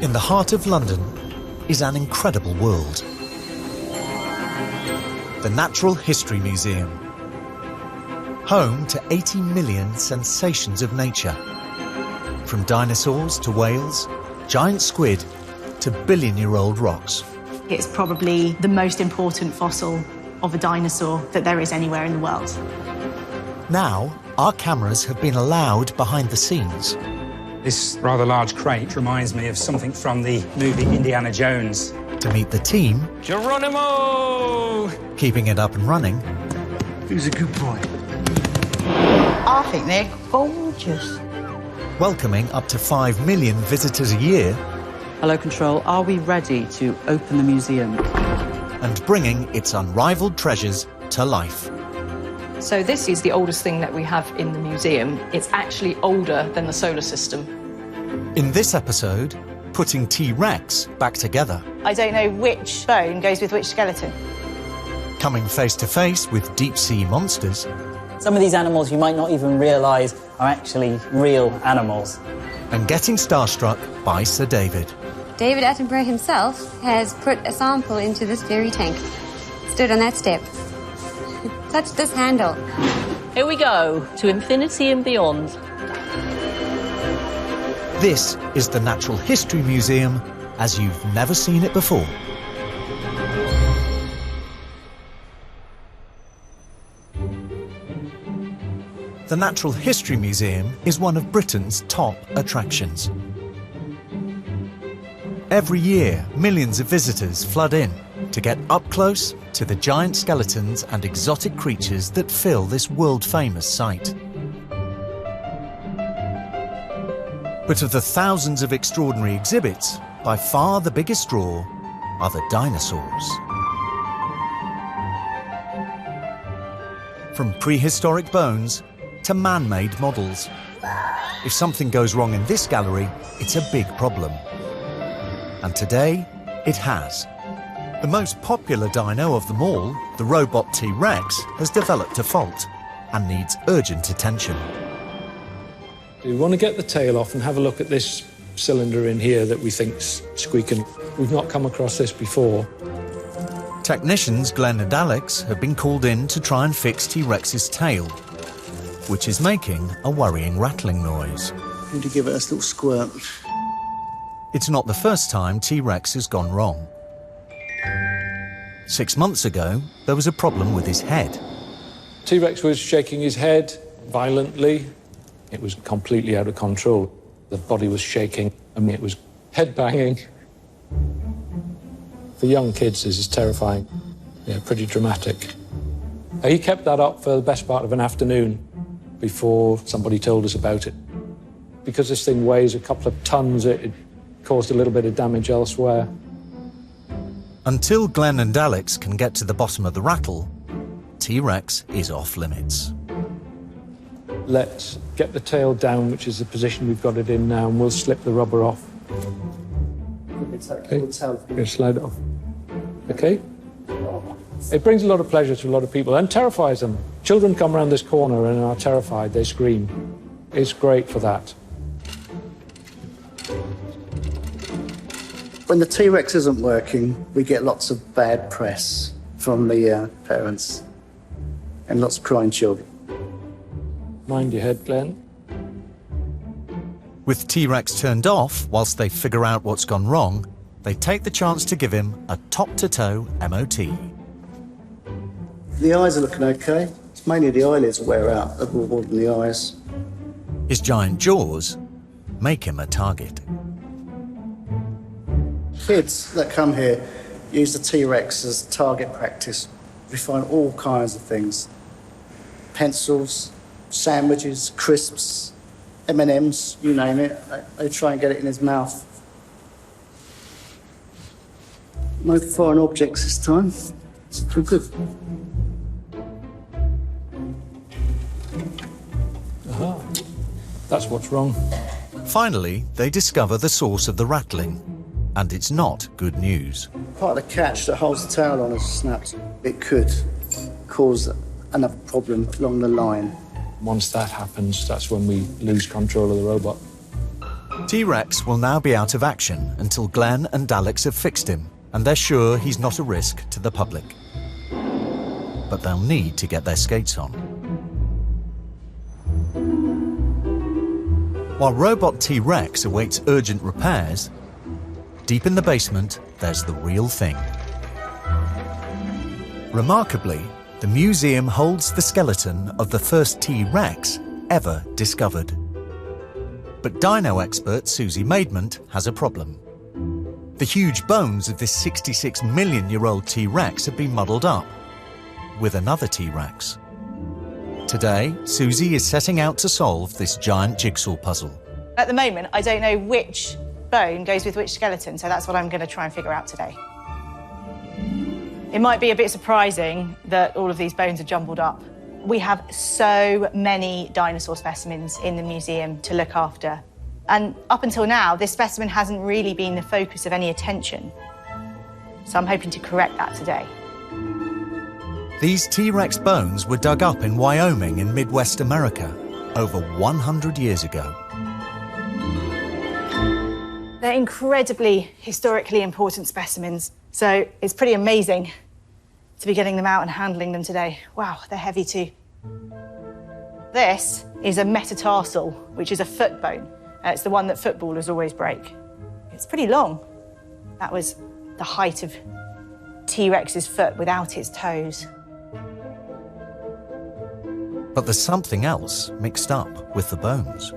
In the heart of London is an incredible world. The Natural History Museum. Home to 80 million sensations of nature. From dinosaurs to whales, giant squid to billion-year-old rocks. It's probably the most important fossil of a dinosaur that there is anywhere in the world. Now, our cameras have been allowed behind the scenes. This rather large crate reminds me of something from the movie Indiana Jones. To meet the team. Geronimo! Keeping it up and running. Who's a good boy? I think they're gorgeous. Welcoming up to 5 million visitors a year. Hello, Control. Are we ready to open the museum? And bringing its unrivaled treasures to life. So this is the oldest thing that we have in the museum. It's actually older than the solar system. In this episode, putting T-Rex back together. I don't know which bone goes with which skeleton. Coming face to face with deep-sea monsters. Some of these animals you might not even realise are actually real animals. And getting starstruck by Sir David. David Attenborough himself has put a sample into this very tank. Stood on that step. Touch this handle. Here we go, to infinity and beyond. This is the Natural History Museum as you've never seen it before. The Natural History Museum is one of Britain's top attractions. Every year, millions of visitors flood in to get up close to the giant skeletons and exotic creatures that fill this world-famous site. But of the thousands of extraordinary exhibits, by far the biggest draw are the dinosaurs. From prehistoric bones to man-made models. If something goes wrong in this gallery, it's a big problem. And today, it has. The most popular dino of them all, the robot T-Rex, has developed a fault and needs urgent attention. We want to get the tail off and have a look at this cylinder in here that we think's squeaking. We've not come across this before. Technicians Glenn and Alex have been called in to try and fix T-Rex's tail, which is making a worrying rattling noise. Need to give it a little squirt. It's not the first time T-Rex has gone wrong. 6 months ago, there was a problem with his head. T-Rex was shaking his head violently. It was completely out of control. The body was shaking. I mean, it was head-banging. For young kids, this is terrifying. Yeah, pretty dramatic. He kept that up for the best part of an afternoon before somebody told us about it. Because this thing weighs a couple of tons, it caused a little bit of damage elsewhere. Until Glenn and Alex can get to the bottom of the rattle, T-Rex is off limits. Let's get the tail down, which is the position we've got it in now, and we'll slip the rubber off. Okay, slide it off. Okay? It brings a lot of pleasure to a lot of people and terrifies them. Children come around this corner and are terrified, they scream. It's great for that. When the T-Rex isn't working, we get lots of bad press from the parents and lots of crying children. Mind your head, Glenn. With T-Rex turned off whilst they figure out what's gone wrong, they take the chance to give him a top-to-toe MOT. The eyes are looking okay. It's mainly the eyelids wear out more than the eyes. His giant jaws make him a target. Kids that come here use the T-Rex as target practice. We find all kinds of things. Pencils, sandwiches, crisps, M&Ms, you name it. They try and get it in his mouth. No foreign objects this time. It's too good. Aha. That's what's wrong. Finally, they discover the source of the rattling, and it's not good news. Part of the catch that holds the tail on has snapped. It could cause another problem along the line. Once that happens, that's when we lose control of the robot. T-Rex will now be out of action until Glenn and Alex have fixed him, and they're sure he's not a risk to the public. But they'll need to get their skates on. While robot T-Rex awaits urgent repairs, deep in the basement, there's the real thing. Remarkably, the museum holds the skeleton of the first T-Rex ever discovered. But dino expert Susie Maidment has a problem. The huge bones of this 66-million-year-old T-Rex have been muddled up with another T-Rex. Today, Susie is setting out to solve this giant jigsaw puzzle. At the moment, I don't know which bone goes with which skeleton, so that's what I'm going to try and figure out today. It might be a bit surprising that all of these bones are jumbled up. We have so many dinosaur specimens in the museum to look after. And up until now, this specimen hasn't really been the focus of any attention. So I'm hoping to correct that today. These T-Rex bones were dug up in Wyoming in Midwest America over 100 years ago. They're incredibly historically important specimens, so it's pretty amazing to be getting them out and handling them today. Wow, they're heavy too. This is a metatarsal, which is a foot bone. It's the one that footballers always break. It's pretty long. That was the height of T-Rex's foot without its toes. But there's something else mixed up with the bones.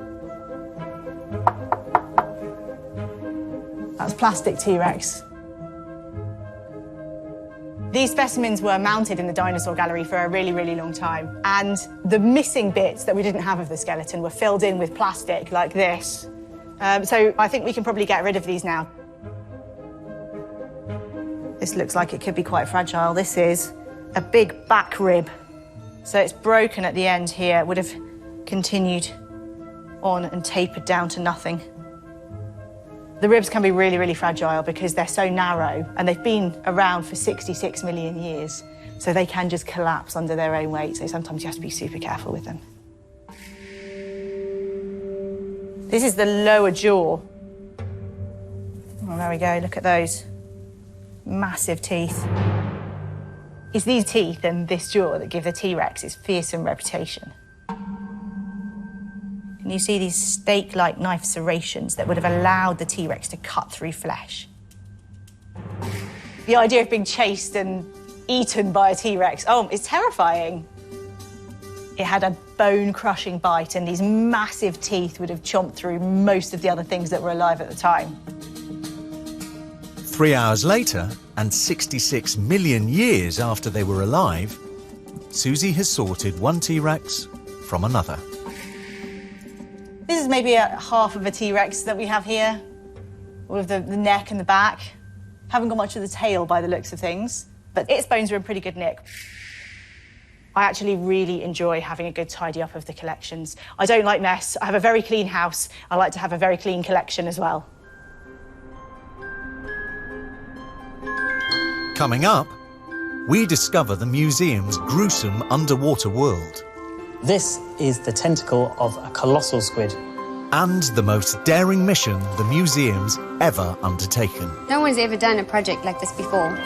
That's plastic T-Rex. These specimens were mounted in the dinosaur gallery for a really, really long time. And the missing bits that we didn't have of the skeleton were filled in with plastic like this. So I think we can probably get rid of these now. This looks like it could be quite fragile. This is a big back rib. So it's broken at the end here. It would have continued on and tapered down to nothing. The ribs can be really, really fragile because they're so narrow and they've been around for 66 million years. So they can just collapse under their own weight. So sometimes you have to be super careful with them. This is the lower jaw. Oh, there we go, look at those. Massive teeth. It's these teeth and this jaw that give the T-Rex its fearsome reputation. Can you see these stake-like knife serrations that would have allowed the T-Rex to cut through flesh? The idea of being chased and eaten by a T-Rex, oh, it's terrifying. It had a bone-crushing bite and these massive teeth would have chomped through most of the other things that were alive at the time. 3 hours later, and 66 million years after they were alive, Susie has sorted one T-Rex from another. This is maybe a half of a T-Rex that we have here. All of the neck and the back. Haven't got much of the tail by the looks of things, but its bones are in pretty good nick. I actually really enjoy having a good tidy up of the collections. I don't like mess. I have a very clean house. I like to have a very clean collection as well. Coming up, we discover the museum's gruesome underwater world. This is the tentacle of a colossal squid. And the most daring mission the museum's ever undertaken. No one's ever done a project like this before.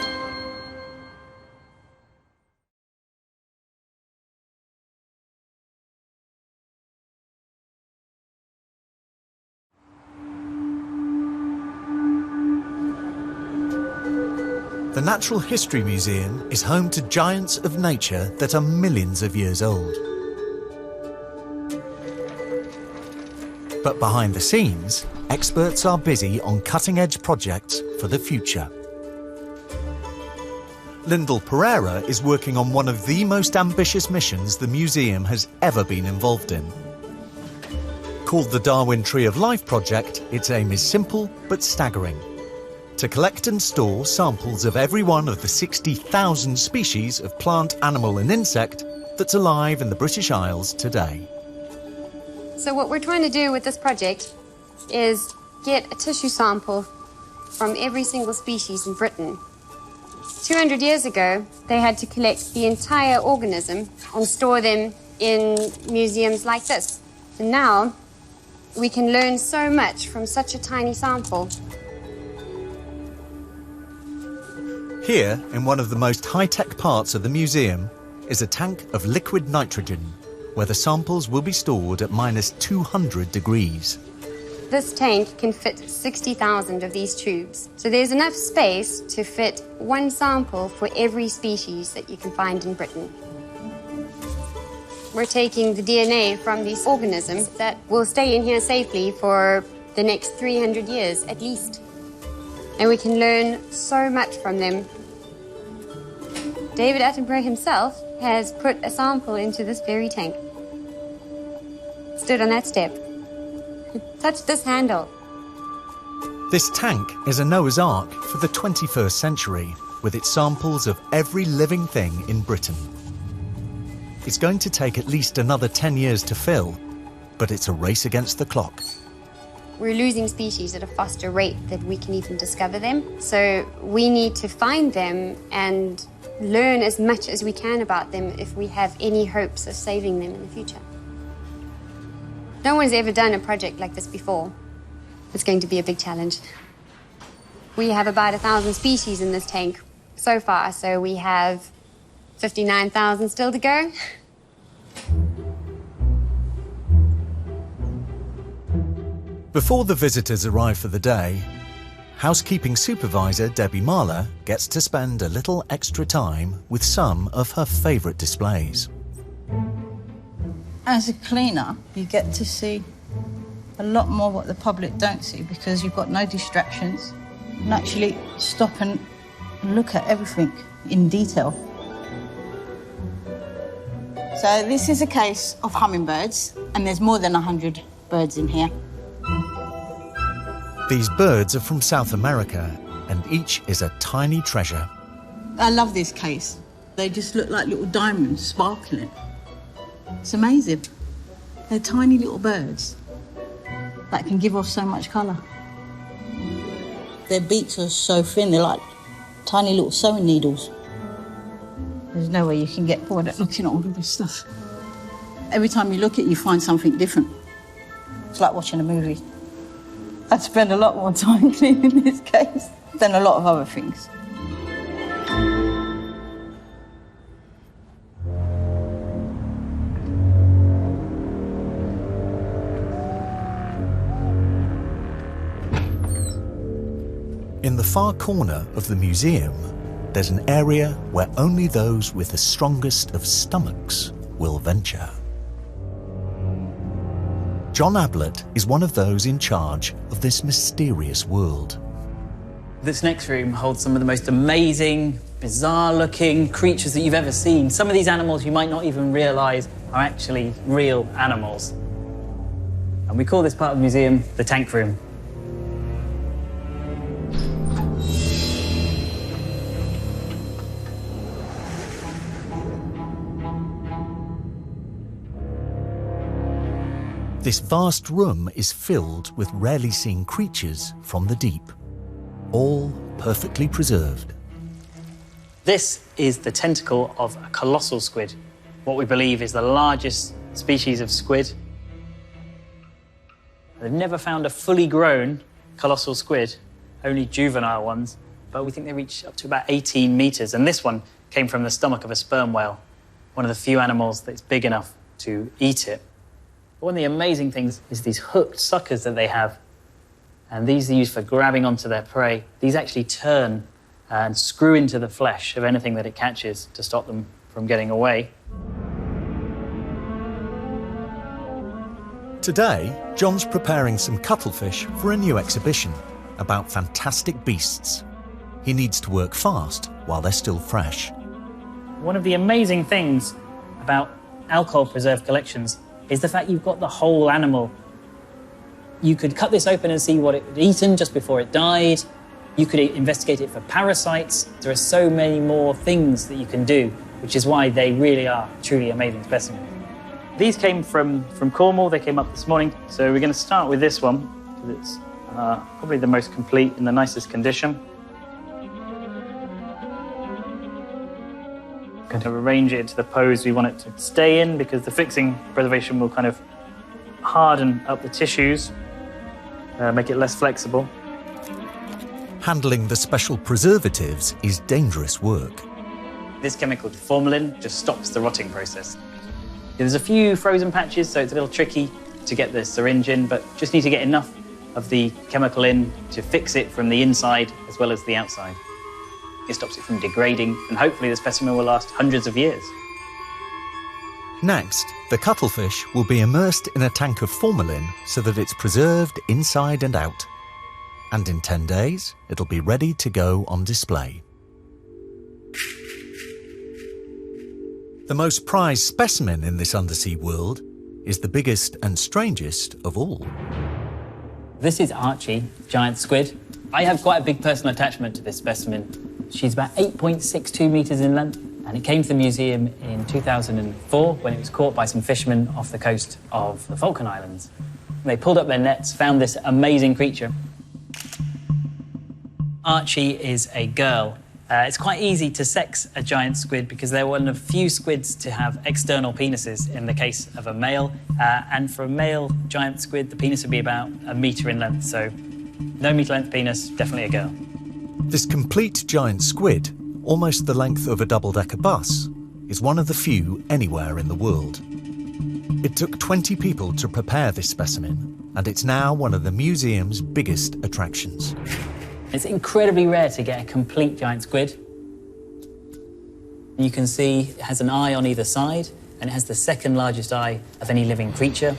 The Natural History Museum is home to giants of nature that are millions of years old. But behind the scenes, experts are busy on cutting-edge projects for the future. Lyndall Pereira is working on one of the most ambitious missions the museum has ever been involved in. Called the Darwin Tree of Life Project, its aim is simple but staggering: to collect and store samples of every one of the 60,000 species of plant, animal and insect that's alive in the British Isles today. So what we're trying to do with this project is get a tissue sample from every single species in Britain. 200 years ago, they had to collect the entire organism and store them in museums like this. And now, We can learn so much from such a tiny sample. Here, in one of the most high-tech parts of the museum, is a tank of liquid nitrogen, where the samples will be stored at minus 200 degrees. This tank can fit 60,000 of these tubes. So there's enough space to fit one sample for every species that you can find in Britain. We're taking the DNA from these organisms that will stay in here safely for the next 300 years at least. And we can learn so much from them. David Attenborough himself has put a sample into this very tank. Stood on that step. Touch this handle. This tank is a Noah's Ark for the 21st century, with its samples of every living thing in Britain. It's going to take at least another 10 years to fill, but it's a race against the clock. We're losing species at a faster rate than we can even discover them. So we need to find them and learn as much as we can about them if we have any hopes of saving them in the future. No one's ever done a project like this before. It's going to be a big challenge. We have about 1,000 species in this tank so far, so we have 59,000 still to go. Before the visitors arrive for the day, housekeeping supervisor Debbie Marler gets to spend a little extra time with some of her favourite displays. As a cleaner, you get to see a lot more what the public don't see because you've got no distractions. You can actually stop and look at everything in detail. So this is a case of hummingbirds, and there's more than 100 birds in here. These birds are from South America, and each is a tiny treasure. I love this case. They just look like little diamonds sparkling. It's amazing. They're tiny little birds that can give off so much colour. Their beaks are so thin, they're like tiny little sewing needles. There's no way you can get bored at looking at all of this stuff. Every time you look at it, you find something different. It's like watching a movie. I'd spend a lot more time cleaning this case than a lot of other things. In the far corner of the museum, there's an area where only those with the strongest of stomachs will venture. John Ablett is one of those in charge of this mysterious world. This next room holds some of the most amazing, bizarre-looking creatures that you've ever seen. Some of these animals you might not even realise are actually real animals. And we call this part of the museum the tank room. This vast room is filled with rarely seen creatures from the deep, all perfectly preserved. This is the tentacle of a colossal squid, what we believe is the largest species of squid. They've never found a fully grown colossal squid, only juvenile ones, but we think they reach up to about 18 metres, and this one came from the stomach of a sperm whale, one of the few animals that's big enough to eat it. One of the amazing things is these hooked suckers that they have, and these are used for grabbing onto their prey. These actually turn and screw into the flesh of anything that it catches to stop them from getting away. Today, John's preparing some cuttlefish for a new exhibition about fantastic beasts. He needs to work fast while they're still fresh. One of the amazing things about alcohol-preserved collections is the fact you've got the whole animal. You could cut this open and see what it had eaten just before it died. You could investigate it for parasites. There are so many more things that you can do, which is why they really are truly amazing specimens. These came from Cornwall. They came up this morning. So we're going to start with this one, because it's probably the most complete in the nicest condition. Going to arrange it into the pose we want it to stay in, because the fixing preservation will kind of harden up the tissues, make it less flexible. Handling the special preservatives is dangerous work. This chemical, formalin, just stops the rotting process. There's a few frozen patches, so it's a little tricky to get the syringe in, but just need to get enough of the chemical in to fix it from the inside as well as the outside. It stops it from degrading, and hopefully the specimen will last hundreds of years. Next, the cuttlefish will be immersed in a tank of formalin so that it's preserved inside and out. And in 10 days, it'll be ready to go on display. The most prized specimen in this undersea world is the biggest and strangest of all. This is Archie, giant squid. I have quite a big personal attachment to this specimen. She's about 8.62 metres in length, and it came to the museum in 2004 when it was caught by some fishermen off the coast of the Falkland Islands. They pulled up their nets, found this amazing creature. Archie is a girl. It's quite easy to sex a giant squid because they're one of few squids to have external penises in the case of a male. And for a male giant squid, the penis would be about 1 metre in length. So no metre-length penis, definitely a girl. This complete giant squid, almost the length of a double-decker bus, is one of the few anywhere in the world. It took 20 people to prepare this specimen, and it's now one of the museum's biggest attractions. It's incredibly rare to get a complete giant squid. You can see it has an eye on either side, and it has the second largest eye of any living creature.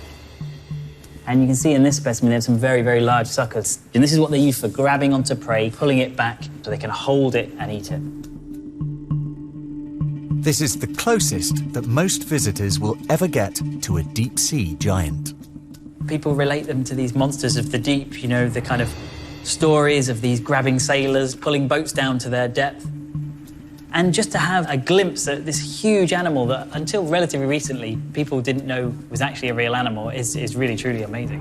And you can see in this specimen there's some very, very large suckers. And this is what they use for grabbing onto prey, pulling it back so they can hold it and eat it. This is the closest that most visitors will ever get to a deep-sea giant. People relate them to these monsters of the deep, you know, the kind of stories of these grabbing sailors pulling boats down to their depth. And just to have a glimpse at this huge animal that, until relatively recently, people didn't know was actually a real animal is really, truly amazing.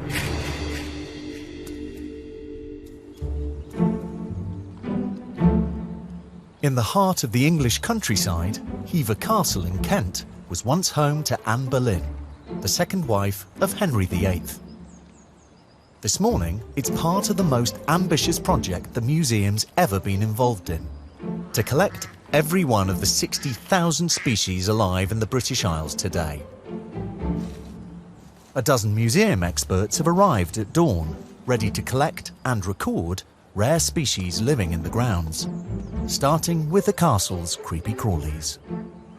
In the heart of the English countryside, Hever Castle in Kent was once home to Anne Boleyn, the second wife of Henry VIII. This morning, it's part of the most ambitious project the museum's ever been involved in, to collect every one of the 60,000 species alive in the British Isles today. A dozen museum experts have arrived at dawn, ready to collect and record rare species living in the grounds, starting with the castle's creepy crawlies.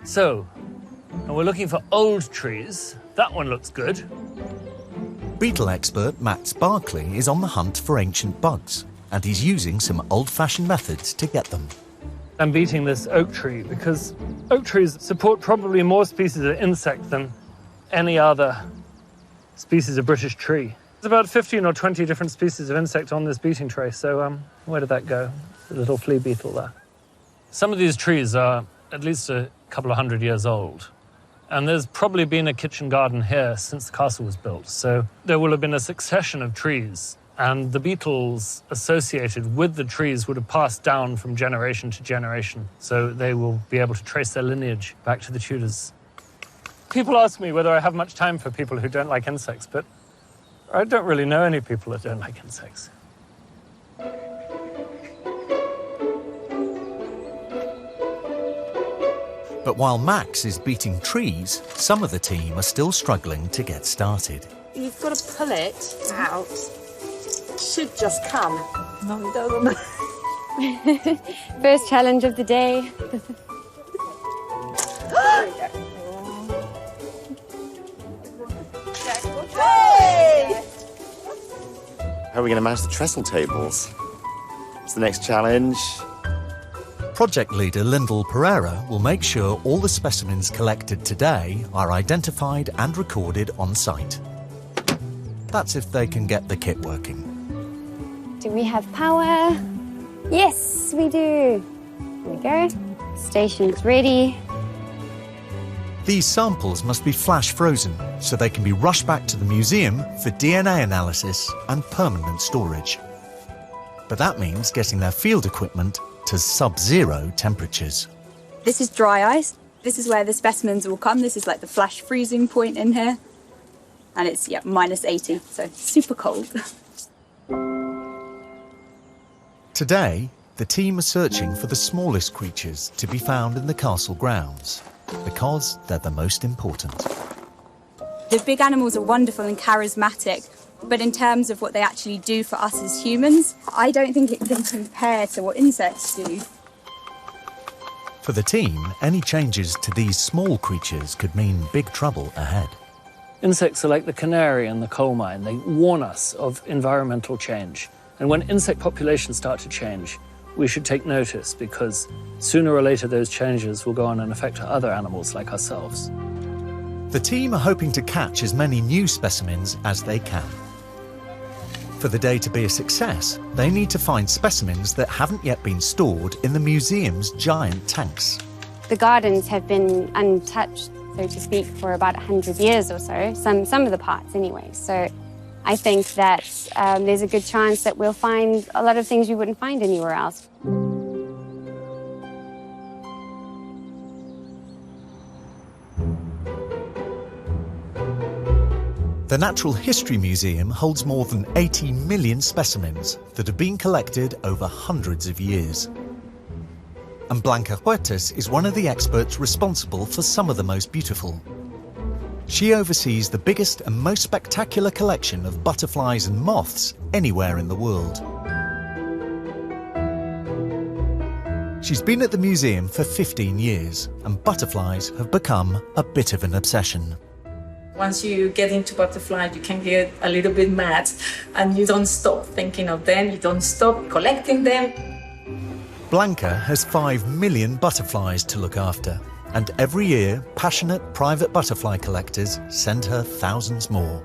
So, we're looking for old trees. That one looks good. Beetle expert Max Barkley is on the hunt for ancient bugs, and he's using some old-fashioned methods to get them. I'm beating this oak tree because oak trees support probably more species of insect than any other species of British tree. There's about 15 or 20 different species of insect on this beating tray, so where did that go? The little flea beetle there. Some of these trees are at least a couple of 100 years old, and there's probably been a kitchen garden here since the castle was built, so there will have been a succession of trees, and the beetles associated with the trees would have passed down from generation to generation, so they will be able to trace their lineage back to the Tudors. People ask me whether I have much time for people who don't like insects, but I don't really know any people that don't like insects. But while Max is beating trees, some of the team are still struggling to get started. You've got to pull it out. It should just come. No, it doesn't. First challenge of the day. Hey! How are we going to manage the trestle tables? It's the next challenge. Project leader Lyndall Pereira will make sure all the specimens collected today are identified and recorded on site. That's if they can get the kit working. Do we have power? Yes, we do. Here we go. Station's ready. These samples must be flash frozen so they can be rushed back to the museum for DNA analysis and permanent storage. But that means getting their field equipment to sub-zero temperatures. This is dry ice. This is where the specimens will come. This is like the flash freezing point in here. and it's minus 80, so super cold. Today, the team are searching for the smallest creatures to be found in the castle grounds, because they're the most important. The big animals are wonderful and charismatic, but in terms of what they actually do for us as humans, I don't think it can compare to what insects do. For the team, any changes to these small creatures could mean big trouble ahead. Insects are like the canary in the coal mine. They warn us of environmental change. And when insect populations start to change, we should take notice, because sooner or later those changes will go on and affect other animals like ourselves. The team are hoping to catch as many new specimens as they can. For the day to be a success, they need to find specimens that haven't yet been stored in the museum's giant tanks. The gardens have been untouched, so to speak, for about 100 years or so, some of the parts anyway. So I think that there's a good chance that we'll find a lot of things you wouldn't find anywhere else. The Natural History Museum holds more than 80 million specimens that have been collected over hundreds of years. And Blanca Huertas is one of the experts responsible for some of the most beautiful. She oversees the biggest and most spectacular collection of butterflies and moths anywhere in the world. She's been at the museum for 15 years, and butterflies have become a bit of an obsession. Once you get into butterflies, you can get a little bit mad, and you don't stop thinking of them, you don't stop collecting them. Blanca has 5 million butterflies to look after, and every year, passionate private butterfly collectors send her thousands more.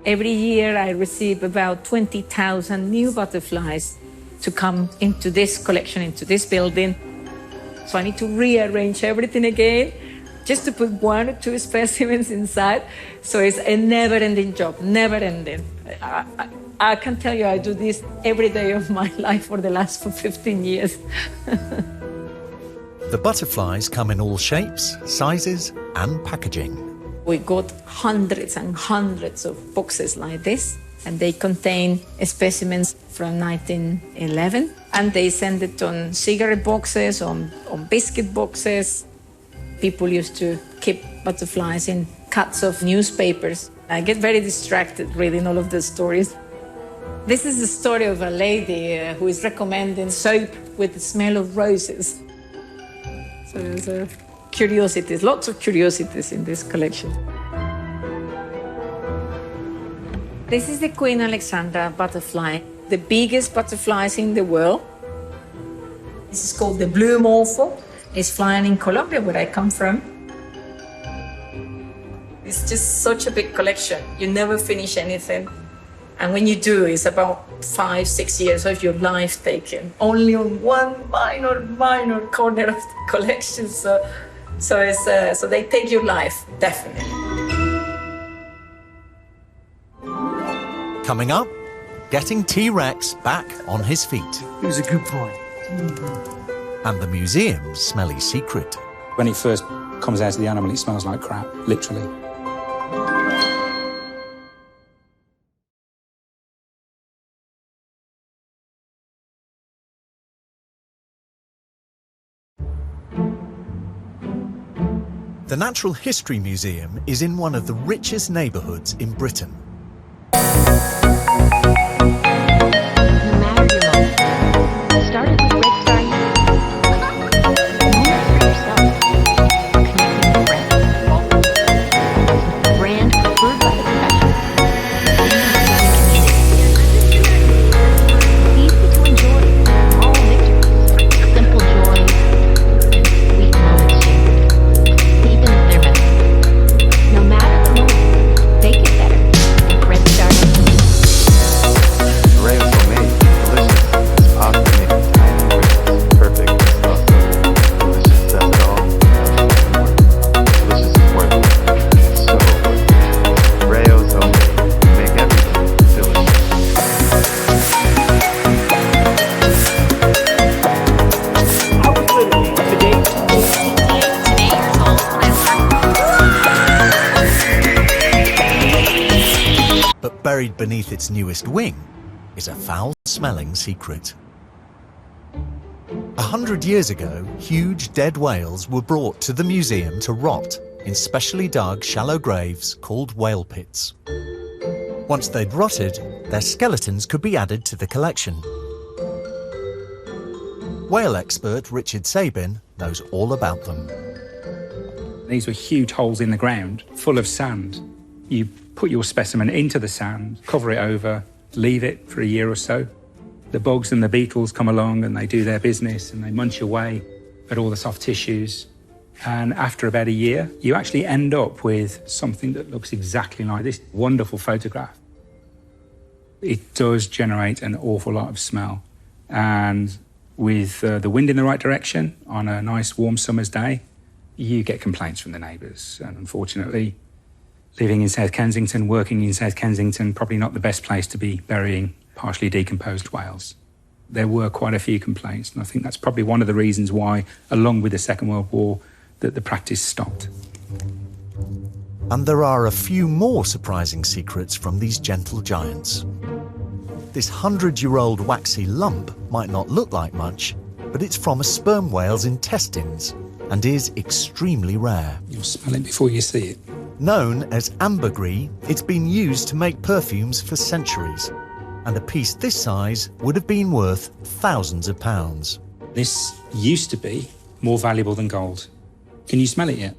Every year I receive about 20,000 new butterflies to come into this collection, into this building. So I need to rearrange everything again, just to put 1 or 2 specimens inside. So it's a never-ending job, never-ending. I can tell you I do this every day of my life for the last 15 years. The butterflies come in all shapes, sizes, and packaging. We got hundreds and hundreds of boxes like this, and they contain specimens from 1911, and they send it on cigarette boxes, on biscuit boxes. People used to keep butterflies in cuts of newspapers. I get very distracted reading all of the stories. This is the story of a lady who is recommending soap with the smell of roses. So there's curiosities, lots of curiosities in this collection. This is the Queen Alexandra butterfly, the biggest butterflies in the world. This is called the blue morpho. It's flying in Colombia, where I come from. It's just such a big collection. You never finish anything. And when you do, it's about 5-6 years of your life taken, only on one minor corner of the collection. So they take your life, definitely. Coming up, getting T-Rex back on his feet. He was a good boy. And the museum's smelly secret. When he first comes out of the animal, it smells like crap, literally. The Natural History Museum is in one of the richest neighbourhoods in Britain. buried beneath its newest wing is a foul-smelling secret. 100 years ago, huge dead whales were brought to the museum to rot in specially dug shallow graves called whale pits. Once they'd rotted, their skeletons could be added to the collection. Whale expert Richard Sabin knows all about them. These were huge holes in the ground, full of sand. You put your specimen into the sand, cover it over, leave it for a year or so. The bugs and the beetles come along and they do their business and they munch away at all the soft tissues. And after about a year, you actually end up with something that looks exactly like this wonderful photograph. It does generate an awful lot of smell. And with the wind in the right direction on a nice warm summer's day, you get complaints from the neighbours. And unfortunately, living in South Kensington, working in South Kensington, probably not the best place to be burying partially decomposed whales. There were quite a few complaints, and I think that's probably one of the reasons why, along with the Second World War, that the practice stopped. And there are a few more surprising secrets from these gentle giants. This 100-year-old waxy lump might not look like much, but it's from a sperm whale's intestines and is extremely rare. You'll smell it before you see it. Known as ambergris, it's been used to make perfumes for centuries, and a piece this size would have been worth thousands of pounds. This used to be more valuable than gold. Can you smell it yet?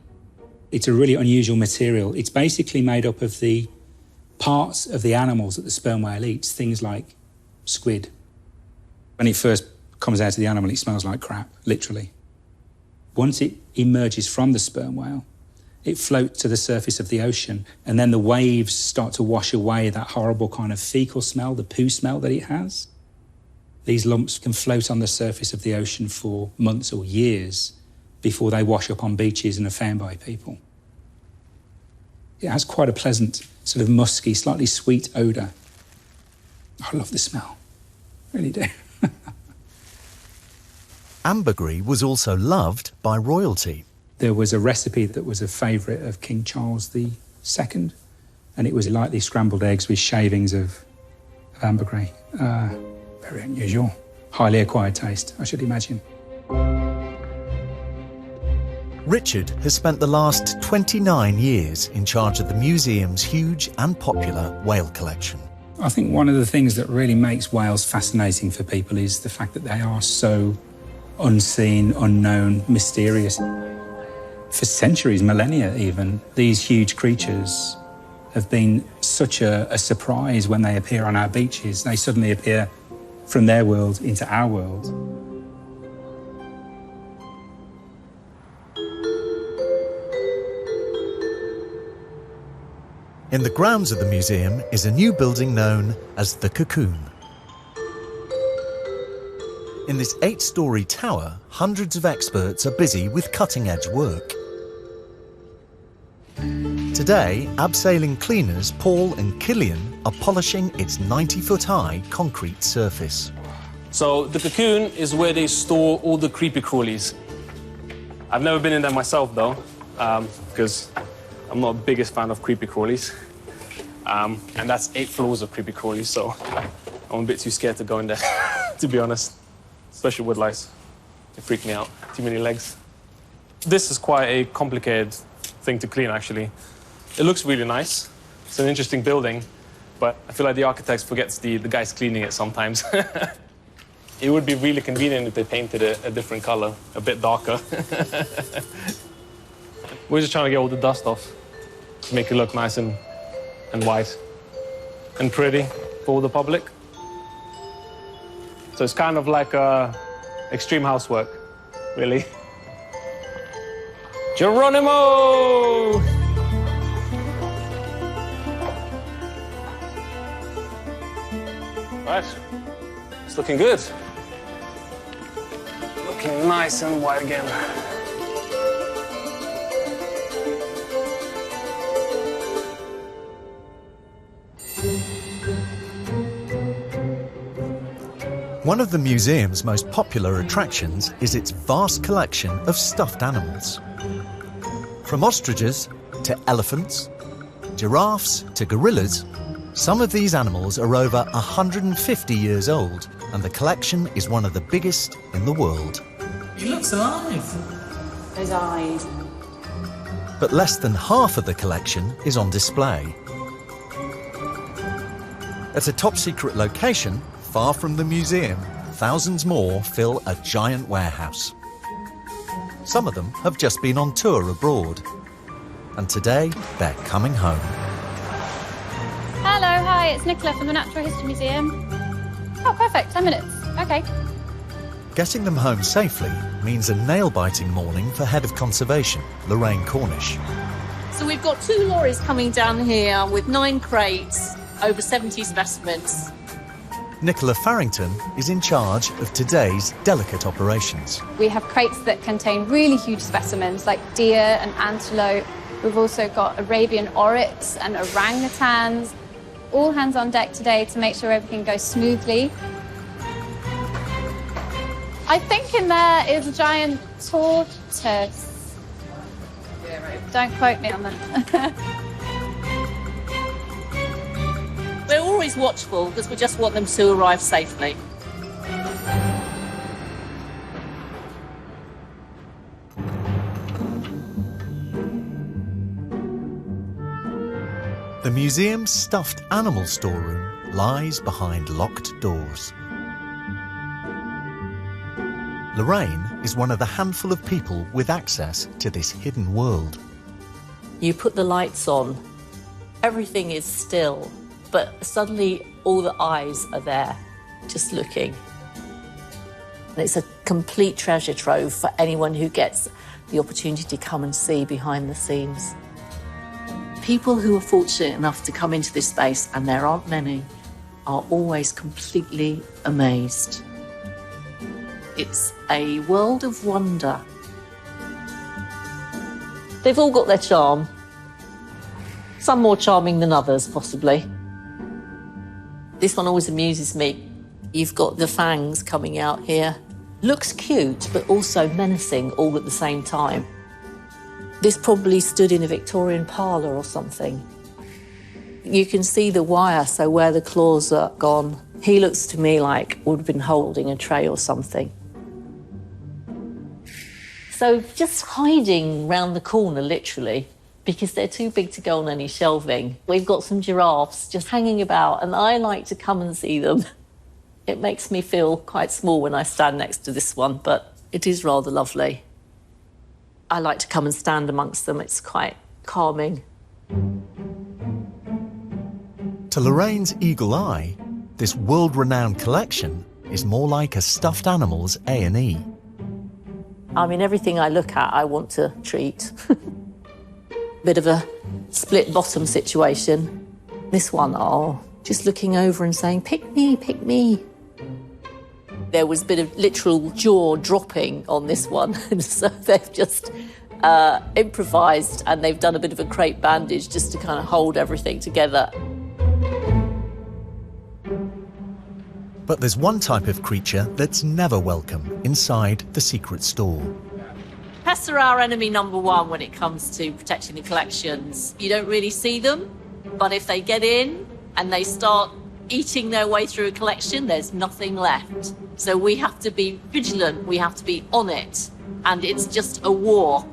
It's a really unusual material. It's basically made up of the parts of the animals that the sperm whale eats, things like squid. When it first comes out of the animal, it smells like crap, literally. Once it emerges from the sperm whale, it floats to the surface of the ocean, and then the waves start to wash away that horrible kind of fecal smell, the poo smell that it has. These lumps can float on the surface of the ocean for months or years before they wash up on beaches and are found by people. It has quite a pleasant, sort of musky, slightly sweet odour. I love the smell, I really do. Ambergris was also loved by royalty. There was a recipe that was a favourite of King Charles II, and it was lightly scrambled eggs with shavings of ambergris. Very unusual, highly acquired taste, I should imagine. Richard has spent the last 29 years in charge of the museum's huge and popular whale collection. I think one of the things that really makes whales fascinating for people is the fact that they are so unseen, unknown, mysterious. For centuries, millennia even, these huge creatures have been such a surprise when they appear on our beaches. They suddenly appear from their world into our world. In the grounds of the museum is a new building known as the Cocoon. In this 8-storey tower, hundreds of experts are busy with cutting-edge work. Today, abseiling cleaners Paul and Killian are polishing its 90-foot-high concrete surface. So the Cocoon is where they store all the creepy crawlies. I've never been in there myself, though, because I'm not the biggest fan of creepy crawlies. And that's 8 floors of creepy crawlies, so I'm a bit too scared to go in there, to be honest. Especially with lice. They freak me out. Too many legs. This is quite a complicated thing to clean, actually. It looks really nice. It's an interesting building, but I feel like the architect forgets the guys cleaning it sometimes. It would be really convenient if they painted it a different color, a bit darker. We're just trying to get all the dust off, to make it look nice and white and pretty for the public. So it's kind of like extreme housework, really. Geronimo! Right, it's looking good. Looking nice and white again. One of the museum's most popular attractions is its vast collection of stuffed animals. From ostriches to elephants, giraffes to gorillas, Some of these animals are over 150 years old, and the collection is one of the biggest in the world. He looks alive. His eyes. But less than half of the collection is on display. At a top-secret location, far from the museum, thousands more fill a giant warehouse. Some of them have just been on tour abroad, and today they're coming home. Hello, hi, it's Nicola from the Natural History Museum. Oh, perfect, 10 minutes. Okay. Getting them home safely means a nail-biting morning for Head of Conservation, Lorraine Cornish. So we've got 2 lorries coming down here with 9 crates, over 70 specimens. Nicola Farrington is in charge of today's delicate operations. We have crates that contain really huge specimens like deer and antelope. We've also got Arabian oryx and orangutans. All hands on deck today to make sure everything goes smoothly. I think in there is a giant tortoise. Don't quote me on that. We're always watchful because we just want them to arrive safely. The museum's stuffed animal storeroom lies behind locked doors. Lorraine is one of the handful of people with access to this hidden world. You put the lights on, everything is still, but suddenly all the eyes are there, just looking. And it's a complete treasure trove for anyone who gets the opportunity to come and see behind the scenes. People who are fortunate enough to come into this space, and there aren't many, are always completely amazed. It's a world of wonder. They've all got their charm. Some more charming than others, possibly. This one always amuses me. You've got the fangs coming out here. Looks cute, but also menacing all at the same time. This probably stood in a Victorian parlour or something. You can see the wire, so where the claws are gone. He looks to me like would have been holding a tray or something. So just hiding round the corner, literally, because they're too big to go on any shelving. We've got some giraffes just hanging about, and I like to come and see them. It makes me feel quite small when I stand next to this one, but it is rather lovely. I like to come and stand amongst them. It's quite calming. To Lorraine's eagle eye, this world-renowned collection is more like a stuffed animal's A&E. I mean, everything I look at, I want to treat. Bit of a split bottom situation. This one, oh, just looking over and saying, pick me, pick me. There was a bit of literal jaw dropping on this one. So they've just improvised, and they've done a bit of a crepe bandage just to kind of hold everything together. But there's one type of creature that's never welcome inside the secret store. Pests are our enemy number one when it comes to protecting the collections. You don't really see them, but if they get in and they start eating their way through a collection, there's nothing left. So we have to be vigilant, we have to be on it, and it's just a war.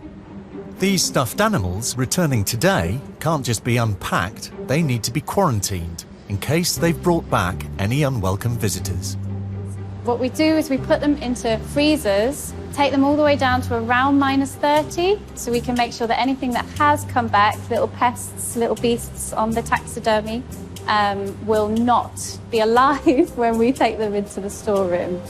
These stuffed animals returning today can't just be unpacked, they need to be quarantined in case they've brought back any unwelcome visitors. What we do is we put them into freezers, take them all the way down to around -30, so we can make sure that anything that has come back, little pests, little beasts on the taxidermy, will not be alive when we take them into the storeroom.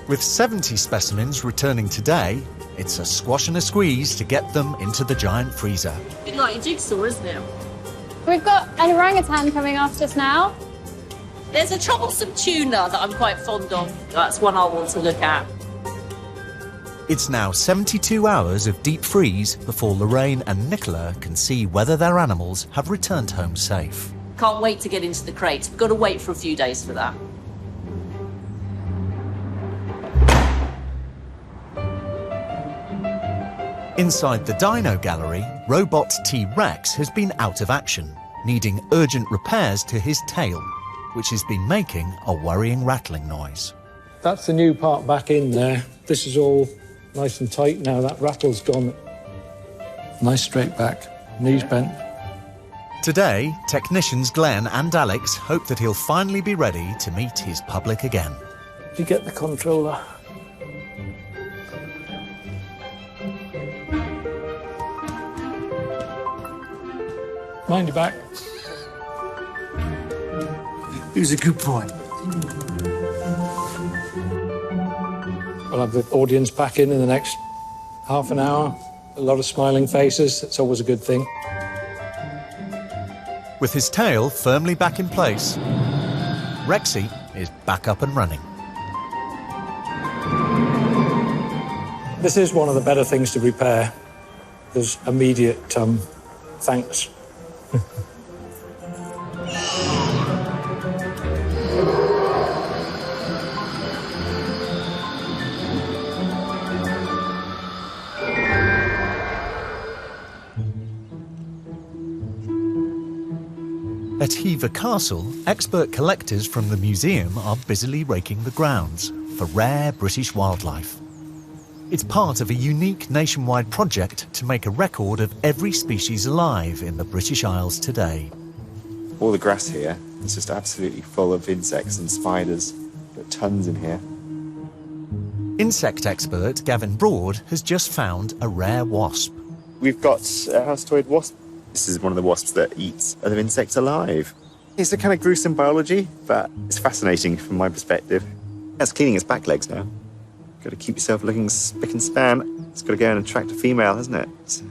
With 70 specimens returning today, it's a squash and a squeeze to get them into the giant freezer. A bit like a jigsaw, isn't it? We've got an orangutan coming after us now. There's a troublesome tuna that I'm quite fond of. That's one I want to look at. It's now 72 hours of deep freeze before Lorraine and Nicola can see whether their animals have returned home safe. Can't wait to get into the crates. We've got to wait for a few days for that. Inside the dino gallery, robot T-Rex has been out of action, needing urgent repairs to his tail, which has been making a worrying rattling noise. That's the new part back in there. This is all nice and tight now. That rattle's gone. Nice straight back, knees bent. Today, technicians Glenn and Alex hope that he'll finally be ready to meet his public again. You get the controller. Mind your back. Who's a good boy? We'll have the audience back in the next half an hour. A lot of smiling faces. It's always a good thing. With his tail firmly back in place, Rexy is back up and running. This is one of the better things to repair. There's immediate thanks. At Hever Castle, expert collectors from the museum are busily raking the grounds for rare British wildlife. It's part of a unique nationwide project to make a record of every species alive in the British Isles today. All the grass here is just absolutely full of insects and spiders. Got tons in here. Insect expert Gavin Broad has just found a rare wasp. We've got a house-toed wasp. This is one of the wasps that eats other insects alive. It's a kind of gruesome biology, but it's fascinating from my perspective. It's cleaning its back legs now. Got to keep yourself looking spick and span. It's got to go and attract a female, hasn't it? So,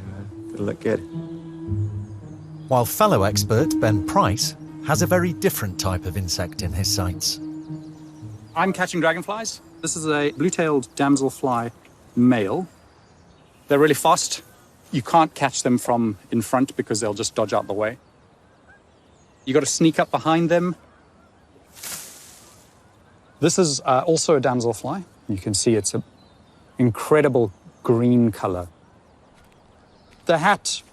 got to look good. While fellow expert Ben Price has a very different type of insect in his sights. I'm catching dragonflies. This is a blue-tailed damselfly male. They're really fast. You can't catch them from in front because they'll just dodge out the way. You got to sneak up behind them. This is also a damselfly. You can see it's an incredible green color. The hat,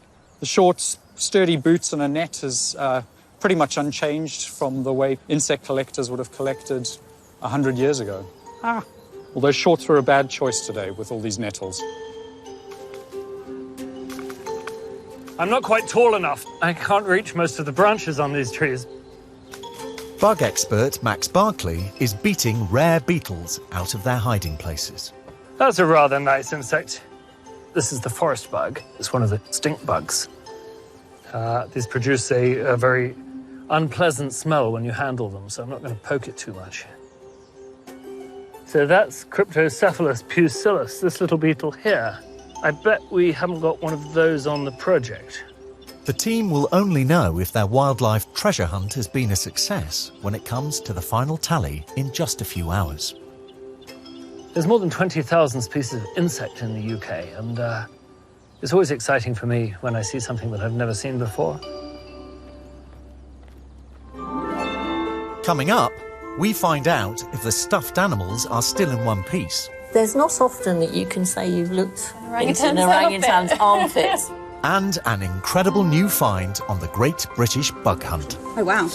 the shorts, sturdy boots and a net is pretty much unchanged from the way insect collectors would have collected 100 years ago. Well, those shorts were a bad choice today with all these nettles. I'm not quite tall enough. I can't reach most of the branches on these trees. Bug expert Max Barkley is beating rare beetles out of their hiding places. That's a rather nice insect. This is the forest bug. It's one of the stink bugs. These produce a very unpleasant smell when you handle them, so I'm not going to poke it too much. So that's Cryptocephalus pusillus, this little beetle here. I bet we haven't got one of those on the project. The team will only know if their wildlife treasure hunt has been a success when it comes to the final tally in just a few hours. There's more than 20,000 species of insect in the UK, and it's always exciting for me when I see something that I've never seen before. Coming up, we find out if the stuffed animals are still in one piece. There's not often that you can say you've looked into an Orangutan's orangutan's armpits. And an incredible new find on the Great British Bug Hunt. Oh, wow.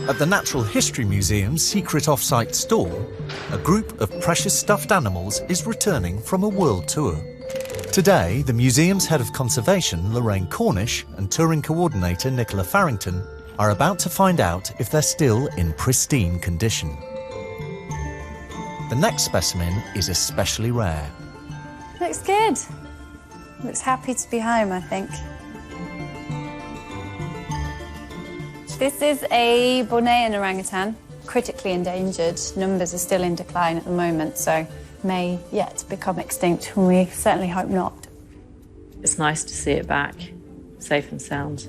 At the Natural History Museum's secret off-site stall, a group of precious stuffed animals is returning from a world tour. Today, the museum's head of conservation, Lorraine Cornish, and touring coordinator Nicola Farrington are about to find out if they're still in pristine condition. The next specimen is especially rare. Looks good. Looks happy to be home, I think. This is a Bornean orangutan, critically endangered. Numbers are still in decline at the moment, so may yet become extinct, and we certainly hope not. It's nice to see it back, safe and sound.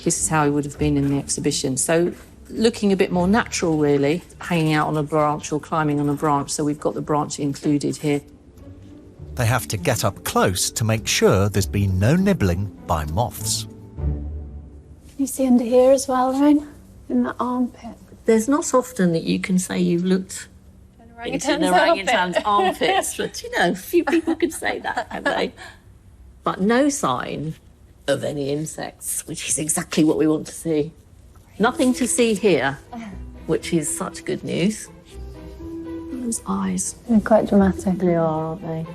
This is how he would have been in the exhibition. So looking a bit more natural, really, hanging out on a branch or climbing on a branch, so we've got the branch included here. They have to get up close to make sure there's been no nibbling by moths. Can you see under here as well, Lorraine? In that armpit. There's not often that you can say you've looked into an orangutan's armpits, but, a few people could say that, have they? But no sign of any insects, which is exactly what we want to see. Nothing to see here, which is such good news. Those eyes. They're quite dramatic. They are, aren't they?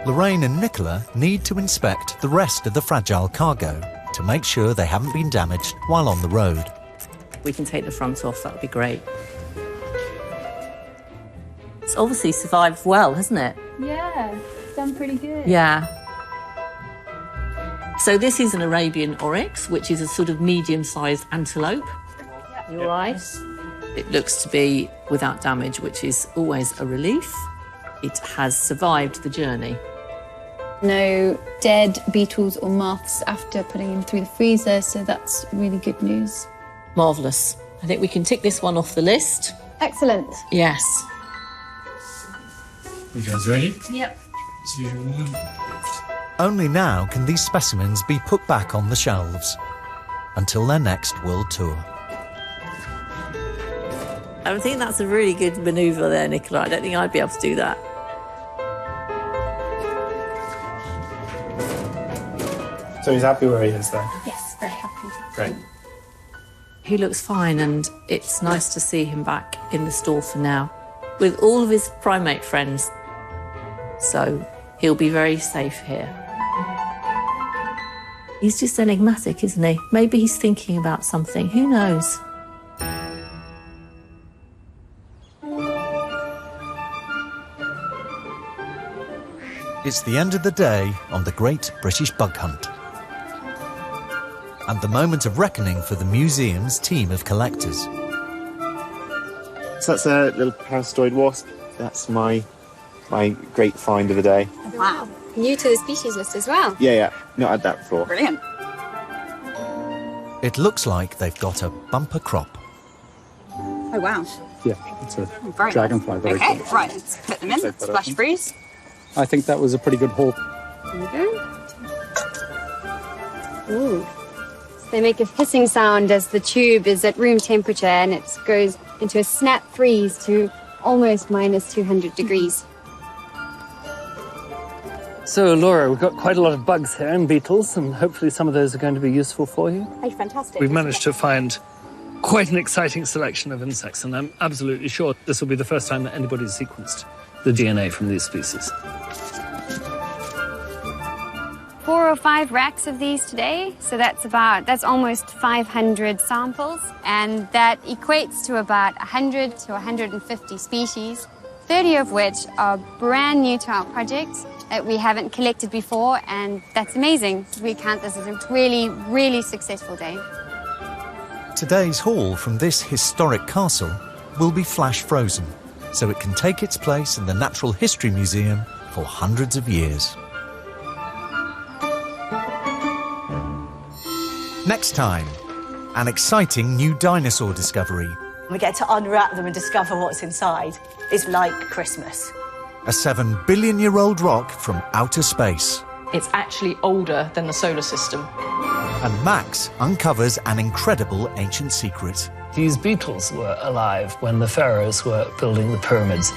Lorraine and Nicola need to inspect the rest of the fragile cargo to make sure they haven't been damaged while on the road. We can take the front off, that would be great. It's obviously survived well, hasn't it? Yeah, it's done pretty good. Yeah. So this is an Arabian oryx, which is a sort of medium-sized antelope. You all right? It looks to be without damage, which is always a relief. It has survived the journey. No dead beetles or moths after putting him through the freezer, so that's really good news. Marvellous. I think we can tick this one off the list. Excellent. Yes. You guys ready? Yep. Only now can these specimens be put back on the shelves until their next world tour. I think that's a really good manoeuvre there, Nicola. I don't think I'd be able to do that. So he's happy where he is then? Yes, very happy. Great. He looks fine, and it's nice to see him back in the store for now with all of his primate friends. So he'll be very safe here. He's just enigmatic, isn't he? Maybe he's thinking about something. Who knows? It's the end of the day on the Great British Bug Hunt. And the moment of reckoning for the museum's team of collectors. So that's a little parasitoid wasp. That's my great find of the day. Wow. New to the species list as well. Yeah, not had that before. Brilliant. It looks like they've got a bumper crop. Oh, wow. Yeah, it's a Very dragonfly. Very Okay, cool. right, let's put them in. Splash freeze. I think that was a pretty good haul. There we go. Ooh. They make a hissing sound as the tube is at room temperature, and it goes into a snap freeze to almost minus 200 degrees. So, Laura, we've got quite a lot of bugs here and beetles, and hopefully some of those are going to be useful for you. Hey, fantastic. We've managed to find quite an exciting selection of insects, and I'm absolutely sure this will be the first time that anybody's sequenced the DNA from these species. 4 or 5 racks of these today, so that's almost 500 samples, and that equates to about 100 to 150 species, 30 of which are brand new to our project that we haven't collected before, and that's amazing. We count this as a really, really successful day. Today's haul from this historic castle will be flash frozen, so it can take its place in the Natural History Museum for hundreds of years. Next time, an exciting new dinosaur discovery. We get to unwrap them and discover what's inside. It's like Christmas. A 7 billion-year-old rock from outer space. It's actually older than the solar system. And Max uncovers an incredible ancient secret. These beetles were alive when the pharaohs were building the pyramids.